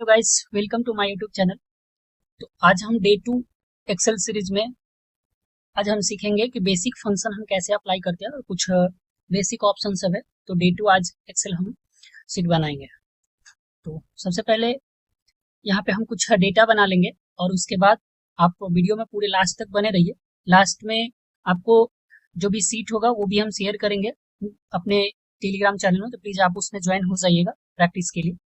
तो guys welcome to my YouTube channel. तो आज हम डे 2 एक्सेल सीरीज में आज हम सीखेंगे कि बेसिक फंक्शन हम कैसे अप्लाई करते हैं और कुछ बेसिक ऑप्शन सब है। तो डे 2 आज एक्सेल हम सीट बनाएंगे। तो सबसे पहले यहाँ पे हम कुछ डेटा बना लेंगे और उसके बाद आप वीडियो में पूरे लास्ट तक बने रहिए। लास्ट में आपको जो भी सीट होगा वो भी हम शेयर करेंगे अपने टेलीग्राम चैनल में, तो प्लीज आप उसमें ज्वाइन हो जाइएगा प्रैक्टिस के लिए।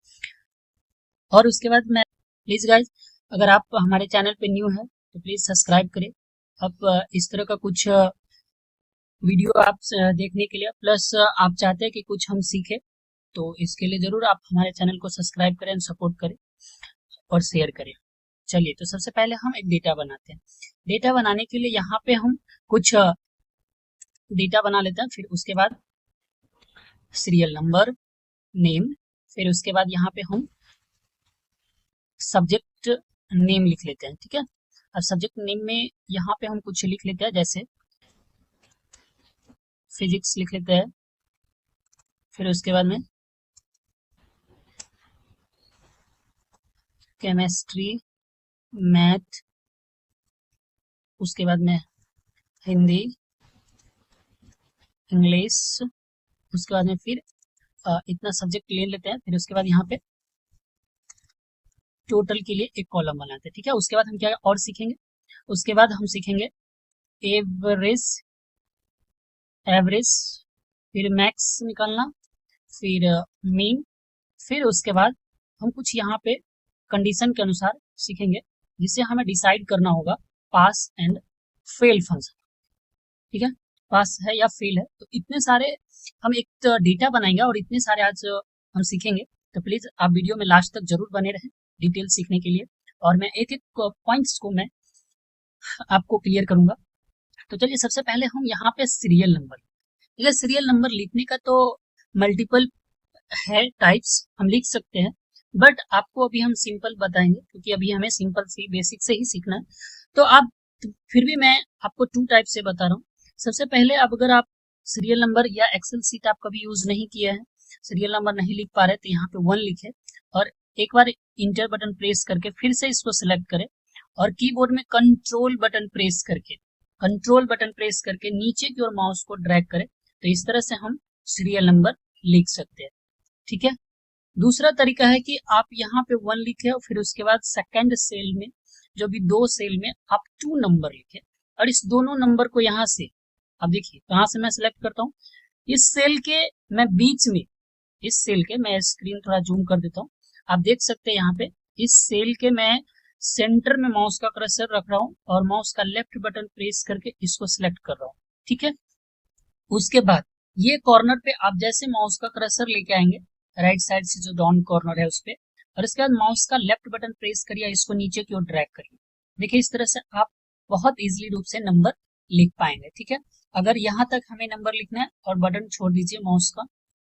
और उसके बाद मैं प्लीज गाइज, अगर आप हमारे चैनल पे न्यू है तो प्लीज सब्सक्राइब करें। अब इस तरह का कुछ वीडियो आप देखने के लिए, प्लस आप चाहते हैं कि कुछ हम सीखें, तो इसके लिए जरूर आप हमारे चैनल को सब्सक्राइब करें, सपोर्ट करें और शेयर करें। चलिए, तो सबसे पहले हम एक डेटा बनाते हैं। डेटा बनाने के लिए यहाँ पे हम कुछ डेटा बना लेते हैं, फिर उसके बाद सीरियल नंबर, नेम, फिर उसके बाद यहाँ पे हम सब्जेक्ट नेम लिख लेते हैं। ठीक है, अब सब्जेक्ट नेम में यहाँ पे हम कुछ लिख लेते हैं, जैसे फिजिक्स लिख लेते हैं, फिर उसके बाद में केमिस्ट्री, मैथ, उसके बाद में हिंदी, इंग्लिश, उसके बाद में फिर इतना सब्जेक्ट ले लेते हैं। फिर उसके बाद यहाँ पे टोटल के लिए एक कॉलम बनाते हैं। ठीक है, उसके बाद हम क्या और सीखेंगे, उसके बाद हम सीखेंगे एवरेज, एवरेज, फिर मैक्स निकालना, फिर मीन, फिर उसके बाद हम कुछ यहाँ पे कंडीशन के अनुसार सीखेंगे जिससे हमें डिसाइड करना होगा पास एंड फेल फंक्शन। ठीक है, पास है या फेल है, तो इतने सारे हम एक डेटा बनाएंगे और इतने सारे आज हम सीखेंगे। तो प्लीज आप वीडियो में लास्ट तक जरूर बने रहें डिटेल सीखने के लिए, और मैं एक एक पॉइंट्स को मैं आपको क्लियर करूंगा। तो चलिए, सबसे पहले हम यहाँ पे सीरियल नंबर, ठीक है, सीरियल नंबर लिखने का तो मल्टीपल है टाइप्स, हम लिख सकते हैं, बट आपको अभी हम सिंपल बताएंगे क्योंकि अभी हमें सिंपल से बेसिक से ही सीखना है। तो आप फिर भी मैं आपको 2 टाइप से बता रहा हूँ। सबसे पहले, अब अगर आप सीरियल नंबर या एक्सेल सीट आप कभी यूज नहीं किया है, सीरियल नंबर नहीं लिख पा रहे, तो यहाँ पे 1 लिखे और एक बार इंटर बटन प्रेस करके फिर से इसको सिलेक्ट करें और कीबोर्ड में कंट्रोल बटन प्रेस करके नीचे की ओर माउस को ड्रैग करें, तो इस तरह से हम सीरियल नंबर लिख सकते हैं। ठीक है, दूसरा तरीका है कि आप यहाँ पे 1 लिखे और फिर उसके बाद सेकंड सेल में, जो भी 2 सेल में आप 2 नंबर लिखे और इस दोनों नंबर को यहाँ से, अब देखिए कहाँ से मैं सिलेक्ट करता हूँ, इस सेल के मैं बीच में, इस सेल के मैं स्क्रीन थोड़ा जूम कर देता हूँ, आप देख सकते हैं यहाँ पे इस सेल के मैं सेंटर में माउस का कर्सर रख रहा हूँ और माउस का लेफ्ट बटन प्रेस करके इसको सिलेक्ट कर रहा हूँ। ठीक है, उसके बाद ये कॉर्नर पे आप जैसे माउस का कर्सर लेके आएंगे राइट साइड से, जो डाउन कॉर्नर है उस पे, और इसके बाद माउस का लेफ्ट बटन प्रेस करिए, इसको नीचे की ओर ड्रैग करिए। देखिए इस तरह से आप बहुत इजीली रूप से नंबर लिख पाएंगे। ठीक है, अगर यहाँ तक हमें नंबर लिखना है और बटन छोड़ दीजिए माउस का,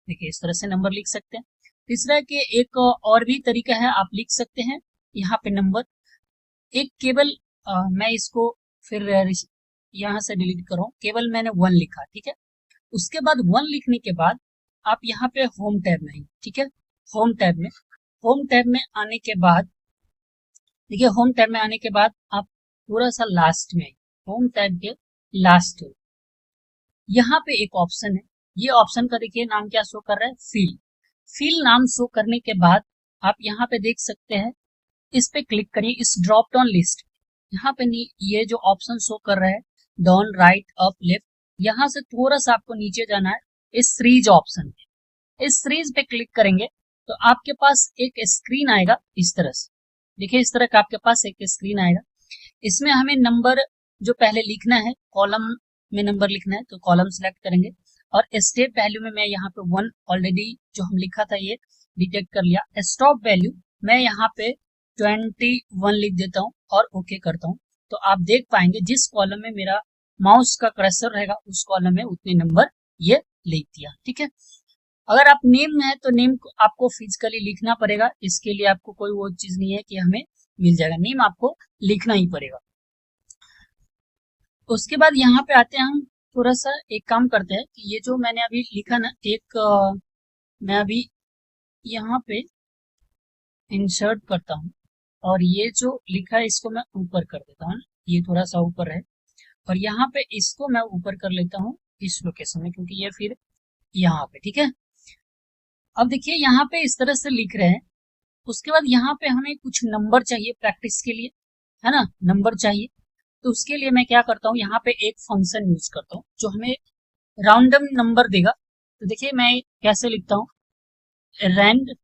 देखिए इस तरह से नंबर लिख सकते हैं। तीसरा के एक और भी तरीका है, आप लिख सकते हैं यहाँ पे नंबर एक केवल मैं इसको फिर यहाँ से डिलीट कर रहा हूँ, केवल मैंने 1 लिखा। ठीक है, उसके बाद 1 लिखने के बाद आप यहाँ पे होम टैब में, ठीक है, होम टैब में आने के बाद, देखिए होम टैब में आने के बाद आप थोड़ा सा लास्ट में, होम टैब के लास्ट, यहाँ पे एक ऑप्शन है, ये ऑप्शन का देखिए नाम क्या शो कर रहा है, फिल नाम शो करने के बाद आप यहाँ पे देख सकते हैं, इस पे क्लिक करिए, इस ड्रॉप डाउन लिस्ट, यहाँ पे ये जो ऑप्शन शो कर रहा है डाउन, राइट, अप, लेफ्ट, यहाँ से थोड़ा सा आपको नीचे जाना है, इस सीरीज ऑप्शन पे, इस सीरीज पे क्लिक करेंगे तो आपके पास एक स्क्रीन आएगा इस तरह से। देखिए इस तरह का आपके पास एक स्क्रीन आएगा, इसमें हमें नंबर जो पहले लिखना है, कॉलम में नंबर लिखना है, तो कॉलम सिलेक्ट करेंगे और स्टेप वैल्यू में मैं यहाँ पे 1 ऑलरेडी जो हम लिखा था ये डिटेक्ट कर लिया। स्टॉप वैल्यू मैं यहाँ पे 21 लिख देता हूँ और ओके करता हूँ, तो आप देख पाएंगे जिस कॉलम में मेरा माउस का कर्सर रहेगा उस कॉलम में उतने नंबर ये लिख दिया। ठीक है, अगर आप नेम है तो नेम को आपको फिजिकली लिखना पड़ेगा, इसके लिए आपको कोई वो चीज नहीं है कि हमें मिल जाएगा, नेम आपको लिखना ही पड़ेगा। उसके बाद यहाँ पे आते हैं, हम थोड़ा सा एक काम करते हैं कि ये जो मैंने अभी लिखा ना, मैं अभी यहाँ पे इंसर्ट करता हूँ और ये जो लिखा है इसको मैं ऊपर कर देता हूँ, ये थोड़ा सा ऊपर है, और यहाँ पे इसको मैं ऊपर कर लेता हूँ इस लोकेशन में, क्योंकि ये फिर यहाँ पे, ठीक है। अब देखिए यहाँ पे इस तरह से लिख रहे हैं, उसके बाद यहाँ पे हमें कुछ नंबर चाहिए प्रैक्टिस के लिए, है ना, नंबर चाहिए। तो उसके लिए मैं क्या करता हूँ, यहाँ पे एक फंक्शन यूज करता हूँ जो हमें राउंडम नंबर देगा। तो देखिए मैं कैसे लिखता हूँ, रैंड,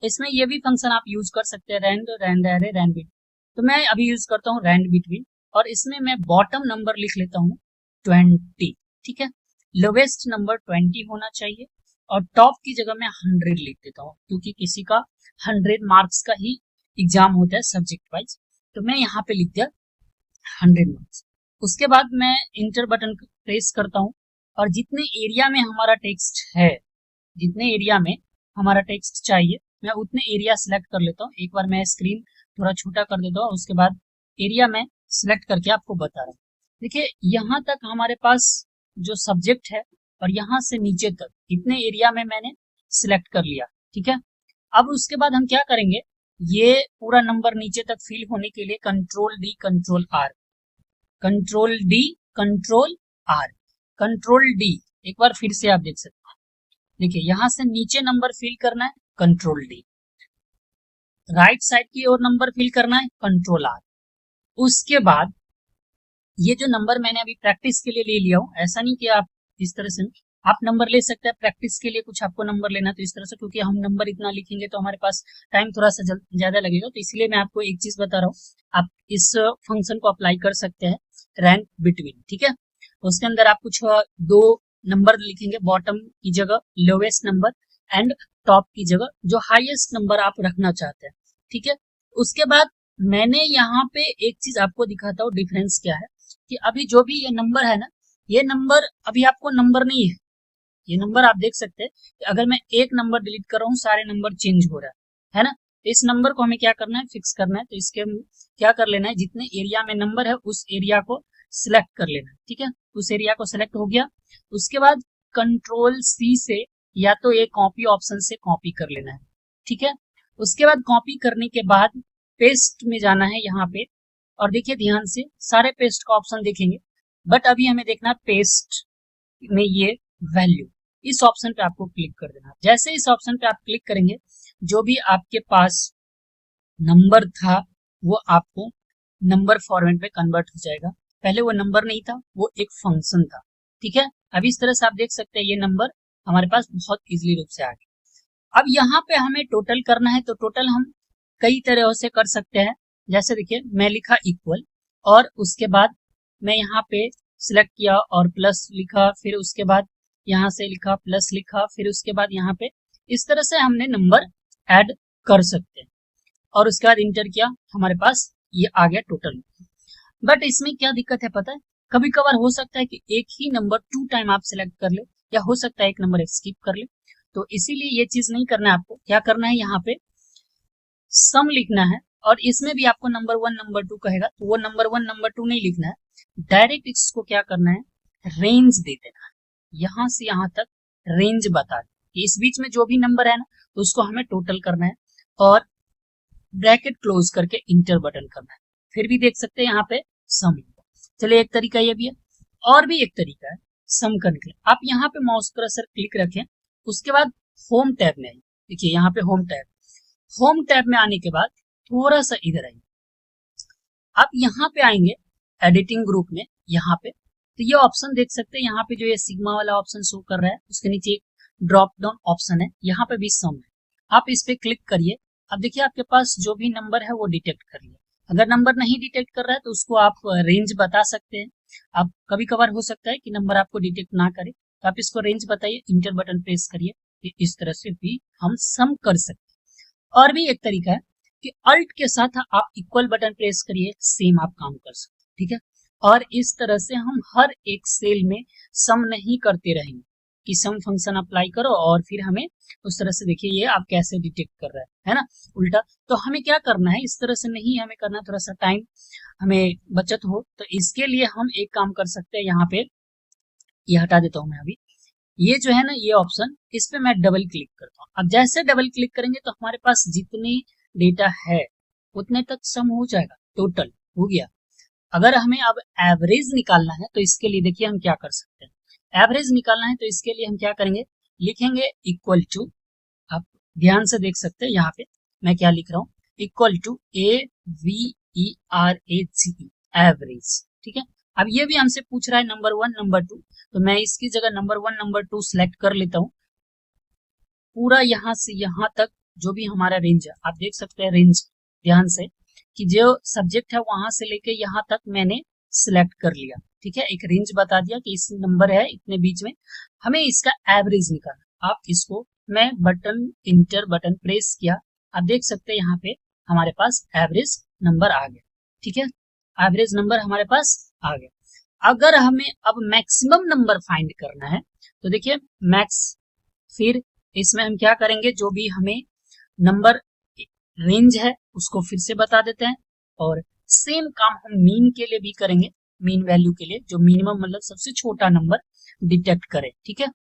इसमें ये भी फंक्शन आप यूज कर सकते हैं, rand, rand array, rand bit. तो मैं अभी यूज करता हूँ रैंड बिटवीन, और इसमें मैं बॉटम नंबर लिख लेता हूँ 20, ठीक है। लोवेस्ट नंबर 20 होना चाहिए, और टॉप की जगह मैं 100 लिख देता हूँ, क्योंकि किसी का 100 मार्क्स का ही एग्जाम होता है सब्जेक्ट वाइज। तो मैं यहाँ पे लिख दिया 100 मार्क्स। उसके बाद मैं इंटर बटन प्रेस करता हूँ, और जितने एरिया में हमारा टेक्स्ट है, जितने एरिया में हमारा टेक्स्ट चाहिए, मैं उतने एरिया सिलेक्ट कर लेता हूँ। एक बार मैं स्क्रीन थोड़ा छोटा कर देता हूँ, उसके बाद एरिया में सिलेक्ट करके आपको बता रहा हूँ। देखिए यहाँ तक हमारे पास जो सब्जेक्ट है, और यहाँ से नीचे तक इतने एरिया में मैंने सिलेक्ट कर लिया, ठीक है। अब उसके बाद हम क्या करेंगे, ये पूरा नंबर नीचे तक फिल होने के लिए control D control R, control D control R, control D, एक बार फिर से आप देख सकते हैं। देखिए यहाँ से नीचे नंबर फिल करना है, कंट्रोल डी, राइट साइड की ओर नंबर फिल करना है, कंट्रोल आर। उसके बाद ये जो नंबर मैंने अभी प्रैक्टिस के लिए ले लिया हूं, ऐसा नहीं कि आप इस तरह से आप नंबर ले सकते हैं, प्रैक्टिस के लिए कुछ आपको नंबर लेना तो इस तरह से, क्योंकि हम नंबर इतना लिखेंगे तो हमारे पास टाइम थोड़ा सा ज्यादा लगेगा, तो इसलिए मैं आपको एक चीज बता रहा हूँ, आप इस फंक्शन को अप्लाई कर सकते हैं, रैंक बिटवीन, ठीक है। उसके अंदर आप कुछ दो नंबर लिखेंगे, बॉटम की जगह लोवेस्ट नंबर, एंड टॉप की जगह जो हाईएस्ट नंबर आप रखना चाहते हैं, ठीक है। उसके बाद मैंने यहाँ पे एक चीज आपको दिखाता हूँ, डिफरेंस क्या है, कि अभी जो भी ये नंबर है ना, ये नंबर अभी आपको नंबर नहीं है, ये नंबर आप देख सकते हैं कि अगर मैं एक नंबर डिलीट कर रहा हूँ सारे नंबर चेंज हो रहा है ना। तो इस नंबर को हमें क्या करना है, फिक्स करना है। तो इसके क्या कर लेना है, जितने एरिया में नंबर है उस एरिया को सिलेक्ट कर लेना है, ठीक है। उस एरिया को सिलेक्ट हो गया, उसके बाद कंट्रोल सी से या तो ये कॉपी ऑप्शन से कॉपी कर लेना है, ठीक है। उसके बाद कॉपी करने के बाद पेस्ट में जाना है यहाँ पे, और देखिए ध्यान से सारे पेस्ट का ऑप्शन देखेंगे, बट अभी हमें देखना पेस्ट में ये वैल्यू, इस ऑप्शन पे आपको क्लिक कर देना। जैसे इस ऑप्शन पे आप क्लिक करेंगे, जो भी आपके पास नंबर था वो आपको नंबर फॉर्मेट में कन्वर्ट हो जाएगा। पहले वो नंबर नहीं था, वो एक फंक्शन था, ठीक है। अब इस तरह से आप देख सकते हैं ये नंबर हमारे पास बहुत इजीली रूप से आ गया। अब यहाँ पे हमें टोटल करना है, तो टोटल हम कई तरह से कर सकते हैं। जैसे देखिए मैं लिखा इक्वल, और उसके बाद मैं यहाँ पे सिलेक्ट किया और प्लस लिखा, फिर उसके बाद यहाँ से लिखा प्लस लिखा, फिर उसके बाद यहाँ पे इस तरह से हमने नंबर ऐड कर सकते हैं, और उसके बाद इंटर किया, हमारे पास ये आ गया टोटल। बट इसमें क्या दिक्कत है पता है, कभी कभार हो सकता है कि एक ही नंबर 2 टाइम आप सिलेक्ट कर ले, या हो सकता है एक नंबर स्किप कर ले। तो इसीलिए ये चीज नहीं करना है आपको। क्या करना है, यहाँ पे सम लिखना है, और इसमें भी आपको नंबर 1 नंबर 2 कहेगा, तो वो नंबर 1 नंबर 2 नहीं लिखना है, डायरेक्ट इसको क्या करना है, रेंज दे देना है। यहां से यहां तक रेंज बता दे, इस बीच में जो भी नंबर है ना उसको हमें टोटल करना है, और ब्रैकेट क्लोज करके इंटर बटन करना है। फिर भी देख सकते हैं यहाँ पे सम। चलिए एक तरीका ये भी है, और भी एक तरीका है सम करने के लिए। आप यहाँ पे माउस कर्सर क्लिक रखें, उसके बाद होम टैब में आइए। देखिए यहाँ पे होम टैब, होम टैब में आने के बाद थोड़ा सा इधर आइए, आप यहाँ पे आएंगे एडिटिंग ग्रुप में, यहाँ पे तो ये ऑप्शन देख सकते हैं, यहाँ पे जो ये सिग्मा वाला ऑप्शन शो कर रहा है उसके नीचे एक ड्रॉप डाउन ऑप्शन है, यहाँ पे भी सम है, आप इस पे क्लिक करिए। अब देखिए आपके पास जो भी नंबर है वो डिटेक्ट कर लिया। अगर नंबर नहीं डिटेक्ट कर रहा है तो उसको आप रेंज बता सकते हैं। आप कभी कभार हो सकता है कि नंबर आपको डिटेक्ट ना करे, तो आप इसको रेंज बताइए, इंटर बटन प्रेस करिए, इस तरह से भी हम सम कर सकते हैं। और भी एक तरीका है कि अल्ट के साथ आप इक्वल बटन प्रेस करिए, सेम आप काम कर सकते हैं, ठीक है। और इस तरह से हम हर एक सेल में सम नहीं करते रहेंगे कि सम फंक्शन अप्लाई करो और फिर हमें उस तरह से, देखिए ये आप कैसे डिटेक्ट कर रहा है ना, उल्टा। तो हमें क्या करना है, इस तरह से नहीं हमें करना, थोड़ा सा टाइम हमें बचत हो, तो इसके लिए हम एक काम कर सकते हैं, यहाँ पे ये हटा देता हूं मैं अभी, ये जो है ना ये ऑप्शन, इस पे मैं डबल क्लिक करता हूँ। अब जैसे डबल क्लिक करेंगे तो हमारे पास जितने डेटा है उतने तक सम हो जाएगा, टोटल हो गया। अगर हमें अब एवरेज निकालना है तो इसके लिए देखिए हम क्या कर सकते हैं। एवरेज निकालना है तो इसके लिए हम क्या करेंगे, लिखेंगे इक्वल टू, आप ध्यान से देख सकते हैं यहाँ पे मैं क्या लिख रहा हूँ, इक्वल टू AVERAGE, एवरेज। ठीक है, अब ये भी हमसे पूछ रहा है नंबर 1 नंबर 2, तो मैं इसकी जगह नंबर 1 नंबर 2 सिलेक्ट कर लेता हूँ। पूरा यहाँ से यहाँ तक जो भी हमारा रेंज है, आप देख सकते हैं रेंज ध्यान से कि जो सब्जेक्ट है वहां से लेके यहाँ तक मैंने सिलेक्ट कर लिया। ठीक है, एक रेंज बता दिया कि इस नंबर है इतने बीच में, हमें इसका एवरेज निकालना। आप इसको मैं बटन इंटर बटन प्रेस किया, आप देख सकते हैं यहाँ पे हमारे पास एवरेज नंबर आ गया। ठीक है, एवरेज नंबर हमारे पास आ गया। अगर हमें अब मैक्सिमम नंबर फाइंड करना है तो देखिए मैक्स, फिर इसमें हम क्या करेंगे, जो भी हमें नंबर रेंज है उसको फिर से बता देते हैं, और सेम काम हम मीन के लिए भी करेंगे। मीन वैल्यू के लिए जो मिनिमम मतलब सबसे छोटा नंबर डिटेक्ट करे। ठीक है,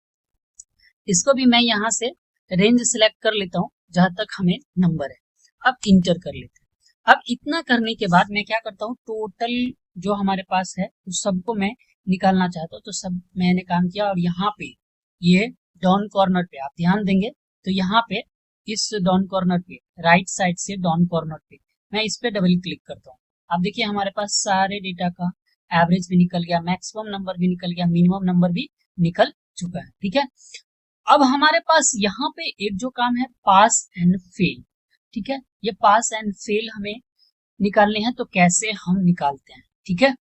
इसको भी मैं यहाँ से रेंज सिलेक्ट कर लेता हूँ जहां तक हमें नंबर है। अब इंटर कर लेते हैं। अब इतना करने के बाद मैं क्या करता हूँ, टोटल जो हमारे पास है उस सबको मैं निकालना चाहता हूँ, तो सब मैंने काम किया। और यहाँ पे ये डाउन कॉर्नर पे आप ध्यान देंगे तो यहाँ पे इस डाउन कॉर्नर पे राइट साइड से डाउन कॉर्नर पे मैं इस पे डबल क्लिक करता हूँ। अब देखिए हमारे पास सारे डेटा का एवरेज भी निकल गया, मैक्सिमम नंबर भी निकल गया, मिनिमम नंबर भी निकल चुका है। ठीक है, अब हमारे पास यहाँ पे एक जो काम है पास एंड फेल। ठीक है, ये पास एंड फेल हमें निकालने हैं, तो कैसे हम निकालते हैं। ठीक है,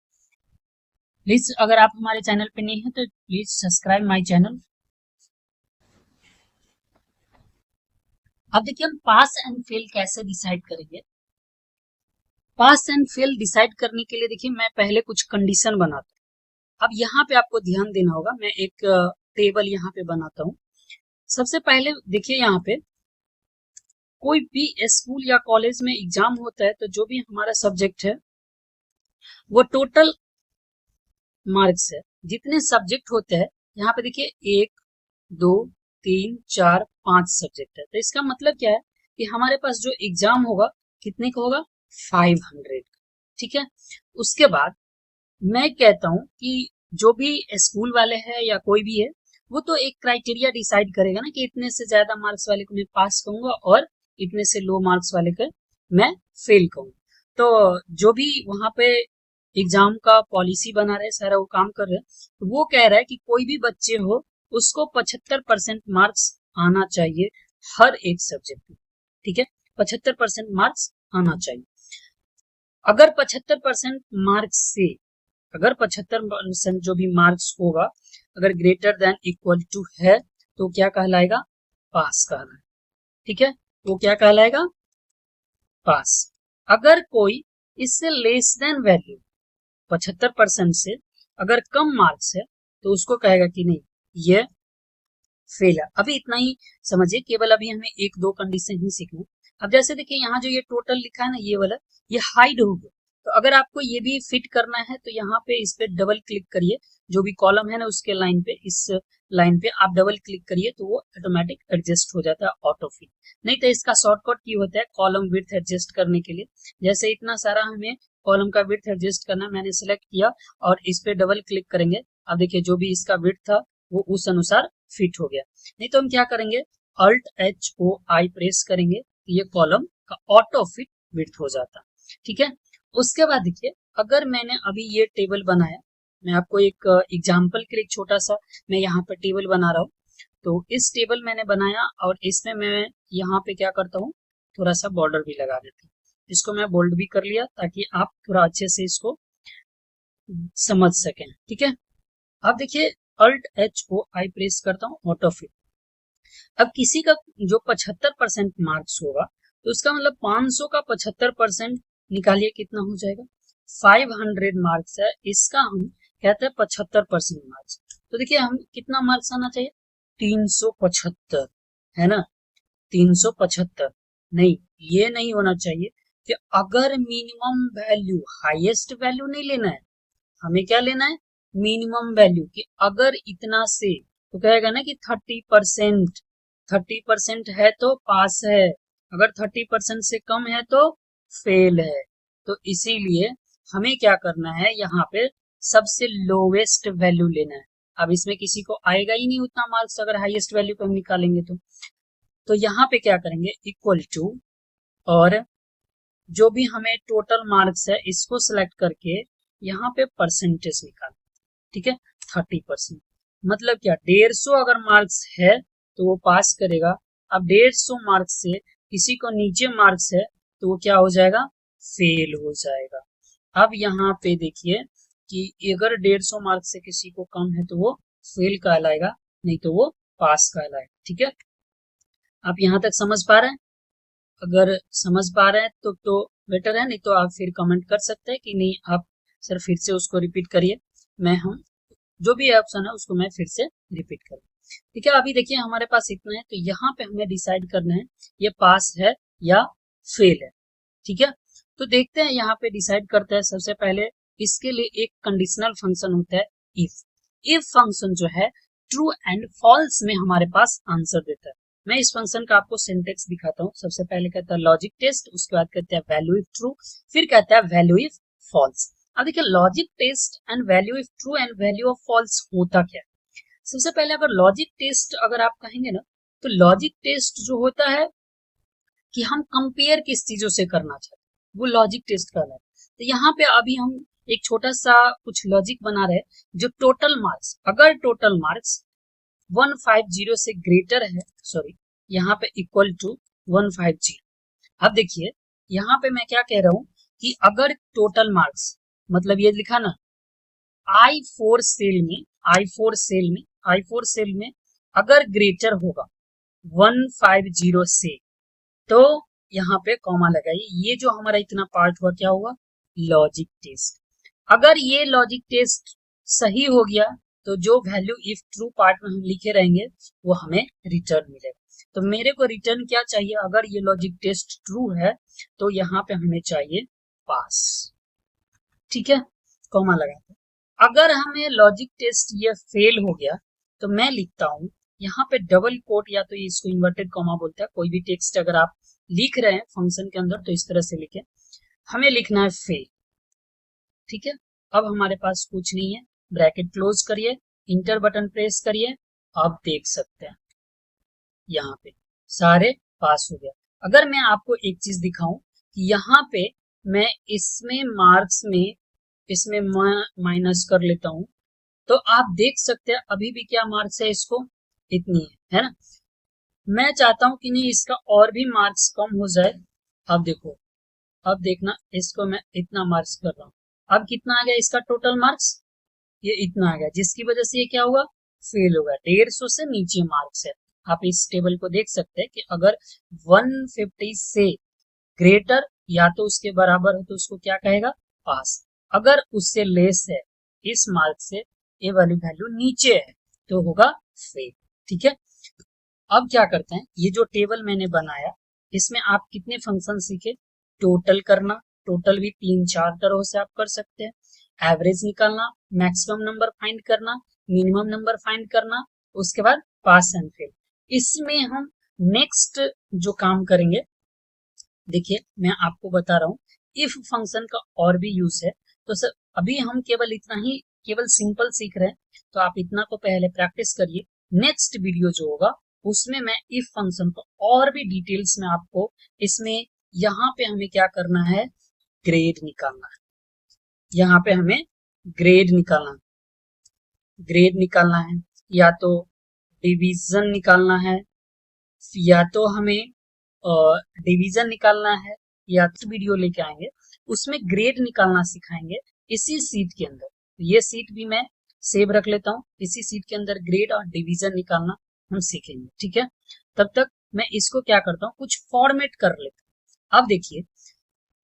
प्लीज अगर आप हमारे चैनल पे नहीं है तो प्लीज सब्सक्राइब माय चैनल। अब देखिए हम पास एंड फेल कैसे डिसाइड करेंगे। पास एंड फेल डिसाइड करने के लिए देखिए मैं पहले कुछ कंडीशन बनाता हूँ। अब यहाँ पे आपको ध्यान देना होगा, मैं एक टेबल यहाँ पे बनाता हूँ। सबसे पहले देखिए यहाँ पे कोई भी स्कूल या कॉलेज में एग्जाम होता है तो जो भी हमारा सब्जेक्ट है वो टोटल मार्क्स है। जितने सब्जेक्ट होते हैं यहाँ पे देखिए 1 2 3 4 5 सब्जेक्ट है, तो इसका मतलब क्या है कि हमारे पास जो एग्जाम होगा कितने का होगा, 500। ठीक है, उसके बाद मैं कहता हूं कि जो भी स्कूल वाले हैं या कोई भी है वो तो एक क्राइटेरिया डिसाइड करेगा ना कि इतने से ज्यादा मार्क्स वाले को मैं पास कहूंगा और इतने से लो मार्क्स वाले को मैं फेल कहूंगा। तो जो भी वहां पे एग्जाम का पॉलिसी बना रहे, सारा वो काम कर रहे हैं, तो वो कह रहा है कि कोई भी बच्चे हो उसको 75% मार्क्स आना चाहिए हर एक सब्जेक्ट में। ठीक है, 75% मार्क्स आना चाहिए। अगर 75% मार्क्स से, अगर 75% जो भी मार्क्स होगा अगर ग्रेटर देन इक्वल टू है तो क्या कहलाएगा, पास कहलाएगा। ठीक है, वो क्या कहलाएगा, पास। अगर कोई इससे लेस देन वैल्यू 75% से अगर कम मार्क्स है तो उसको कहेगा कि नहीं ये फेल है। अभी इतना ही समझिए, केवल अभी हमें एक दो कंडीशन ही सीखना। अब जैसे देखिए यहाँ जो ये टोटल लिखा है ना ये वाला, ये हाइड हो गया, तो अगर आपको ये भी फिट करना है तो यहाँ पे इस पे डबल क्लिक करिए, जो भी कॉलम है ना उसके लाइन पे, इस लाइन पे आप डबल क्लिक करिए तो वो ऑटोमेटिक एडजस्ट हो जाता है ऑटो फिट। नहीं तो इसका शॉर्टकट की होता है कॉलम विड्थ एडजस्ट करने के लिए। जैसे इतना सारा हमें कॉलम का विड्थ एडजस्ट करना, मैंने सिलेक्ट किया और इस पे डबल क्लिक करेंगे, अब देखिए जो भी इसका विड्थ था वो उस अनुसार फिट हो गया। नहीं तो हम क्या करेंगे, Alt+H+O+I प्रेस करेंगे, ये कॉलम का ऑटो फिट विड्थ हो जाता। ठीक है, उसके बाद देखिए अगर मैंने अभी ये टेबल बनाया, मैं आपको एक एग्जांपल के लिए छोटा सा मैं यहाँ पर टेबल बना रहा हूँ। तो इस टेबल मैंने बनाया और इसमें मैं यहाँ पे क्या करता हूँ, थोड़ा सा बॉर्डर भी लगा देता हूँ। इसको मैं बोल्ड भी कर लिया ताकि आप थोड़ा अच्छे से इसको समझ सकें। ठीक है, अब देखिए Alt+H+O+I प्रेस करता हूँ, ऑटो फिट। अब किसी का जो 75% मार्क्स होगा तो उसका मतलब 500 का 75% निकालिए कितना हो जाएगा, 500 मार्क्स है, इसका हम कहते हैं 75% मार्क्स। तो देखिए हम कितना मार्क्स आना चाहिए, 375 है ना, 375। नहीं, ये नहीं होना चाहिए कि अगर मिनिमम वैल्यू हाईएस्ट वैल्यू नहीं लेना है, हमें क्या लेना है, मिनिमम वैल्यू, कि अगर इतना से तो कहेगा ना कि 30% है तो पास है, अगर 30% से कम है तो फेल है। तो इसीलिए हमें क्या करना है, यहाँ पे सबसे लोवेस्ट वैल्यू लेना है। अब इसमें किसी को आएगा ही नहीं उतना मार्क्स अगर हाईएस्ट वैल्यू पे हम निकालेंगे तो यहाँ पे क्या करेंगे, इक्वल टू, और जो भी हमें टोटल मार्क्स है इसको सिलेक्ट करके यहाँ पे परसेंटेज निकाल, ठीक है, 30%। मतलब क्या, 150 अगर मार्क्स है तो वो पास करेगा। अब 150 मार्क्स से किसी को नीचे मार्क्स है तो वो क्या हो जाएगा, फेल हो जाएगा। अब यहाँ पे देखिए कि अगर 150 मार्क्स से किसी को कम है तो वो फेल कहलाएगा, नहीं तो वो पास कहलाएगा। ठीक है, आप यहाँ तक समझ पा रहे हैं? अगर समझ पा रहे हैं तो बेटर है, नहीं तो आप फिर कमेंट कर सकते हैं कि नहीं आप सर फिर से उसको रिपीट करिए। हम जो भी ऑप्शन है उसको मैं फिर से रिपीट करूँ। ठीक है, अभी देखिए हमारे पास इतना है, तो यहाँ पे हमें डिसाइड करना है ये पास है या फेल है। ठीक है, तो देखते हैं यहाँ पे डिसाइड करते हैं। सबसे पहले इसके लिए एक कंडीशनल फंक्शन होता है इफ फंक्शन जो है ट्रू एंड फॉल्स में हमारे पास आंसर देता है। मैं इस फंक्शन का आपको सिंटेक्स दिखाता हूँ। सबसे पहले कहता है लॉजिक टेस्ट, उसके बाद कहते हैं वैल्यू इफ ट्रू, फिर कहता है वैल्यू इफ फॉल्स। अब देखिए logic test and value if true and value of false होता क्या है। सबसे पहले अगर लॉजिक टेस्ट अगर आप कहेंगे ना, तो लॉजिक टेस्ट जो होता है कि हम कंपेयर किस चीजों से करना चाहते हैं, वो लॉजिक टेस्ट कहलाता है। तो यहाँ पे अभी हम एक छोटा सा कुछ लॉजिक बना रहे हैं, जो टोटल मार्क्स, अगर टोटल मार्क्स 150 से ग्रेटर है, सॉरी यहाँ पे इक्वल टू 150। अब देखिए यहाँ पे मैं क्या कह रहा हूँ कि अगर टोटल मार्क्स, मतलब ये लिखा ना I4 सेल में अगर ग्रेटर होगा 150 से, तो यहाँ पे कॉमा लगाइए। ये जो हमारा इतना पार्ट हुआ क्या हुआ, लॉजिक टेस्ट। अगर ये लॉजिक टेस्ट सही हो गया तो जो वैल्यू इफ ट्रू पार्ट में हम लिखे रहेंगे वो हमें रिटर्न मिलेगा। तो मेरे को रिटर्न क्या चाहिए, अगर ये लॉजिक टेस्ट ट्रू है तो यहाँ पे हमें चाहिए पास। ठीक है, कॉमा लगाते हैं। अगर हमें लॉजिक टेस्ट ये फेल हो गया तो मैं लिखता हूं यहाँ पे डबल कोट, या तो इसको इन्वर्टेड कॉमा बोलते हैं। कोई भी टेक्स्ट अगर आप लिख रहे हैं फंक्शन के अंदर तो इस तरह से लिखे, हमें लिखना है फेल। ठीक है, अब हमारे पास कुछ नहीं है, ब्रैकेट क्लोज करिए, इंटर बटन प्रेस करिए। आप देख सकते हैं यहाँ पे सारे पास हो गया। अगर मैं आपको एक चीज दिखाऊं कि यहाँ पे मैं इसमें मार्क्स में इसमें माइनस कर लेता हूं, तो आप देख सकते हैं अभी भी क्या मार्क्स है, इसको इतनी है ना। मैं चाहता हूं कि नहीं इसका और भी मार्क्स कम हो जाए। अब देखो, अब देखना, इसको मैं इतना मार्क्स कर रहा हूँ, अब कितना आ गया इसका टोटल मार्क्स, ये इतना आ गया, जिसकी वजह से ये क्या हुआ, फेल होगा। 150 से नीचे मार्क्स है। आप इस टेबल को देख सकते हैं कि अगर 150 से ग्रेटर या तो उसके बराबर हो तो उसको क्या कहेगा, पास। अगर उससे लेस है इस मार्क से, ये वाली वैल्यू नीचे है तो होगा फेल। ठीक है, अब क्या करते हैं, ये जो टेबल मैंने बनाया इसमें आप कितने फंक्शन सीखे, टोटल करना, टोटल भी 3-4 तरह से आप कर सकते हैं, एवरेज निकालना, मैक्सिमम नंबर फाइंड करना, मिनिमम नंबर फाइंड करना, उसके बाद पास एंड फेल। इसमें हम नेक्स्ट जो काम करेंगे, देखिए मैं आपको बता रहा हूँ, इफ फंक्शन का और भी यूज है। तो सर अभी हम केवल इतना ही, केवल सिंपल सीख रहे हैं, तो आप इतना तो पहले प्रैक्टिस करिए। नेक्स्ट वीडियो जो होगा उसमें मैं इफ फंक्शन को और भी डिटेल्स में आपको, इसमें यहाँ पे हमें क्या करना है, ग्रेड निकालना है। यहाँ पे हमें ग्रेड निकालना है, या तो डिवीजन निकालना है, या तो हमें डिवीजन निकालना है, या तो वीडियो लेके आएंगे उसमें ग्रेड निकालना सिखाएंगे इसी सीट के अंदर। ये सीट भी मैं सेव रख लेता हूँ, इसी सीट के अंदर ग्रेड और डिवीजन निकालना हम सीखेंगे। ठीक है, तब तक मैं इसको क्या करता हूँ, कुछ फॉर्मेट कर लेता हूँ। अब देखिए,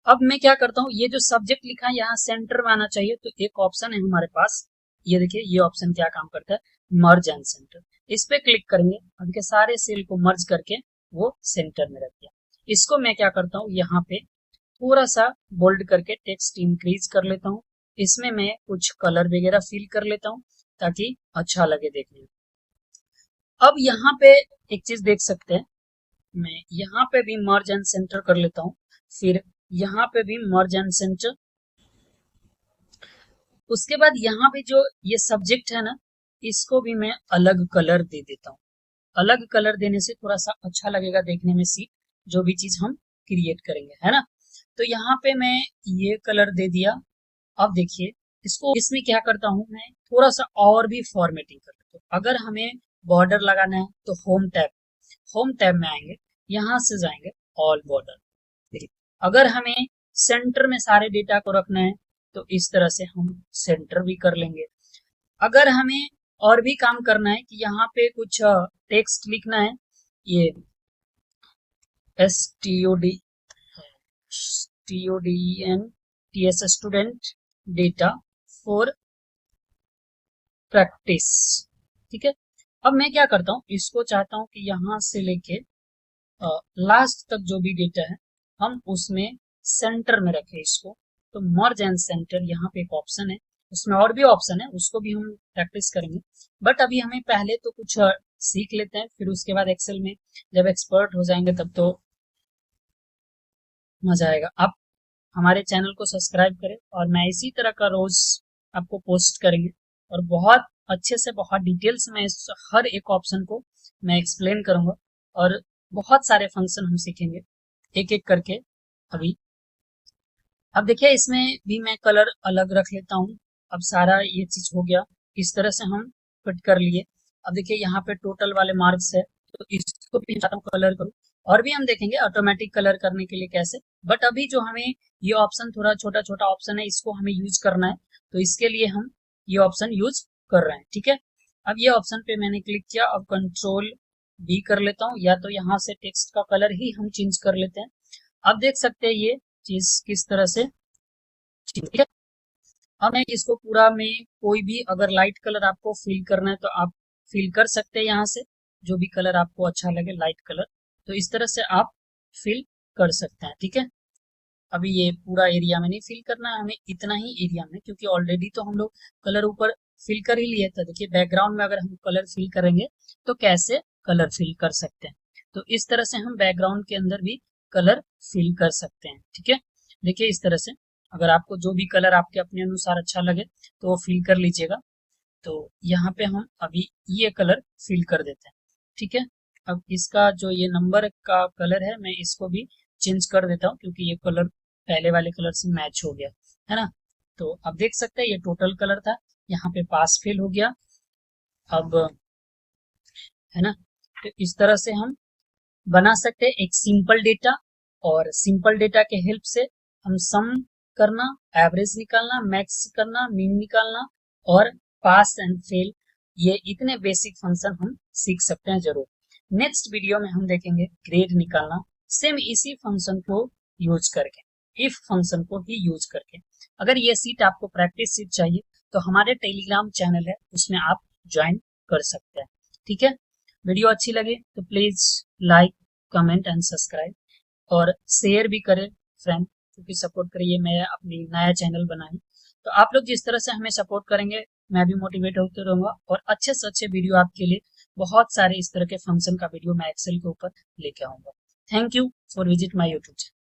अब मैं क्या करता हूँ, ये जो सब्जेक्ट लिखा है यहाँ सेंटर में आना चाहिए, तो एक ऑप्शन है हमारे पास, ये देखिए ये ऑप्शन क्या काम करता है, मर्ज एंड सेंटर। इस पे क्लिक करेंगे, अब के सारे सेल को मर्ज करके वो सेंटर में रख दिया। इसको मैं क्या करता हूँ, यहाँ पे थोड़ा सा बोल्ड करके टेक्स्ट इंक्रीज कर लेता हूँ। इसमें मैं कुछ कलर वगैरह फिल कर लेता हूँ ताकि अच्छा लगे देखने में। अब यहाँ पे एक चीज देख सकते हैं, मैं यहाँ पे भी मर्ज एंड सेंटर कर लेता हूँ, फिर यहाँ पे भी मर्ज एंड सेंटर। उसके बाद यहाँ पे जो ये सब्जेक्ट है ना, इसको भी मैं अलग कलर दे देता हूँ। अलग कलर देने से थोड़ा सा अच्छा लगेगा देखने में सीट, जो भी चीज हम क्रिएट करेंगे, है ना। तो यहाँ पे मैं ये कलर दे दिया। अब देखिए इसको, इसमें क्या करता हूँ मैं, थोड़ा सा और भी फॉर्मेटिंग कर लेता हूँ। अगर हमें बॉर्डर लगाना है तो होम टैब में आएंगे, यहाँ से जाएंगे ऑल बॉर्डर। देखिए अगर हमें सेंटर में सारे डेटा को रखना है तो इस तरह से हम सेंटर भी कर लेंगे। अगर हमें और भी काम करना है कि यहाँ पे कुछ टेक्स्ट लिखना है, ये student student data for practice, ठीक है। अब मैं क्या करता हूँ, इसको चाहता हूँ कि यहाँ से लेके लास्ट तक जो भी डेटा है हम उसमें सेंटर में रखें इसको। तो मर्ज एंड सेंटर यहाँ पे एक ऑप्शन है, उसमें और भी ऑप्शन है, उसको भी हम प्रैक्टिस करेंगे। बट अभी हमें पहले तो कुछ सीख लेते हैं, फिर उसके बाद एक्सेल में जब एक्सपर्ट हो जाएंगे तब तो मजा आएगा। आप हमारे चैनल को सब्सक्राइब करें और मैं इसी तरह का रोज आपको पोस्ट करेंगे, और बहुत अच्छे से बहुत डिटेल्स में इस हर एक ऑप्शन को मैं एक्सप्लेन करूंगा, और बहुत सारे फंक्शन हम सीखेंगे एक एक करके अभी। अब देखिए इसमें भी मैं कलर अलग रख लेता हूँ। अब सारा ये चीज हो गया, इस तरह से हम फिट कर लिए। अब देखिए यहाँ पे टोटल वाले मार्क्स है, तो इसको भी चाहता हूँ कलर करूँ, और भी हम देखेंगे ऑटोमेटिक कलर करने के लिए कैसे। बट अभी जो हमें ये ऑप्शन, थोड़ा छोटा छोटा ऑप्शन है, इसको हमें यूज करना है, तो इसके लिए हम ये ऑप्शन यूज कर रहे हैं, ठीक है। अब ये ऑप्शन पे मैंने क्लिक किया, अब कंट्रोल बी कर लेता हूँ, या तो यहाँ से टेक्स्ट का कलर ही हम चेंज कर लेते हैं। अब देख सकते हैं ये चीज किस तरह से, ठीक है। अब मैं इसको पूरा में कोई भी अगर लाइट कलर आपको फिल करना है तो आप फिल कर सकते हैं यहाँ से, जो भी कलर आपको अच्छा लगे लाइट कलर, तो इस तरह से आप फिल कर सकते हैं, ठीक है। अभी ये पूरा एरिया में नहीं फिल करना है हमें, इतना ही एरिया में, क्योंकि ऑलरेडी तो हम लोग कलर ऊपर फिल कर ही लिए थे। देखिए बैकग्राउंड में अगर हम कलर फिल करेंगे तो कैसे कलर फिल कर सकते हैं, तो इस तरह से हम बैकग्राउंड के अंदर भी कलर फिल कर सकते हैं, ठीक है। देखिए इस तरह से अगर आपको जो भी कलर आपके अपने अनुसार अच्छा लगे तो वो फिल कर लीजिएगा। तो यहाँ पे हम अभी ये कलर फिल कर देते हैं, ठीक है। अब इसका जो ये नंबर का कलर है मैं इसको भी चेंज कर देता हूँ, क्योंकि ये कलर पहले वाले कलर से मैच हो गया है ना। तो अब देख सकते हैं ये टोटल कलर था, यहाँ पे पास फिल हो गया अब, है ना। तो इस तरह से हम बना सकते हैं एक सिंपल डेटा, और सिंपल डेटा के हेल्प से हम सम करना, एवरेज निकालना, मैक्स करना, मीन निकालना, और पास एंड फेल, ये इतने बेसिक फंक्शन हम सीख सकते हैं जरूर। नेक्स्ट वीडियो में हम देखेंगे ग्रेड निकालना, सेम इसी फंक्शन को यूज करके, इफ फंक्शन को ही यूज करके। अगर ये सीट आपको प्रैक्टिस सीट चाहिए तो हमारे टेलीग्राम चैनल है, उसमें आप ज्वाइन कर सकते हैं, ठीक है। वीडियो अच्छी लगे तो please like, comment and subscribe, और शेयर भी करें फ्रेंड, क्योंकि सपोर्ट करिए, मैं अपनी नया चैनल बनाई। तो आप लोग जिस तरह से हमें सपोर्ट करेंगे मैं भी मोटिवेट होते रहूंगा, और अच्छे से अच्छे वीडियो आपके लिए, बहुत सारे इस तरह के फंक्शन का वीडियो मैं एक्सेल के ऊपर लेके आऊंगा। Thank you for visit my YouTube channel.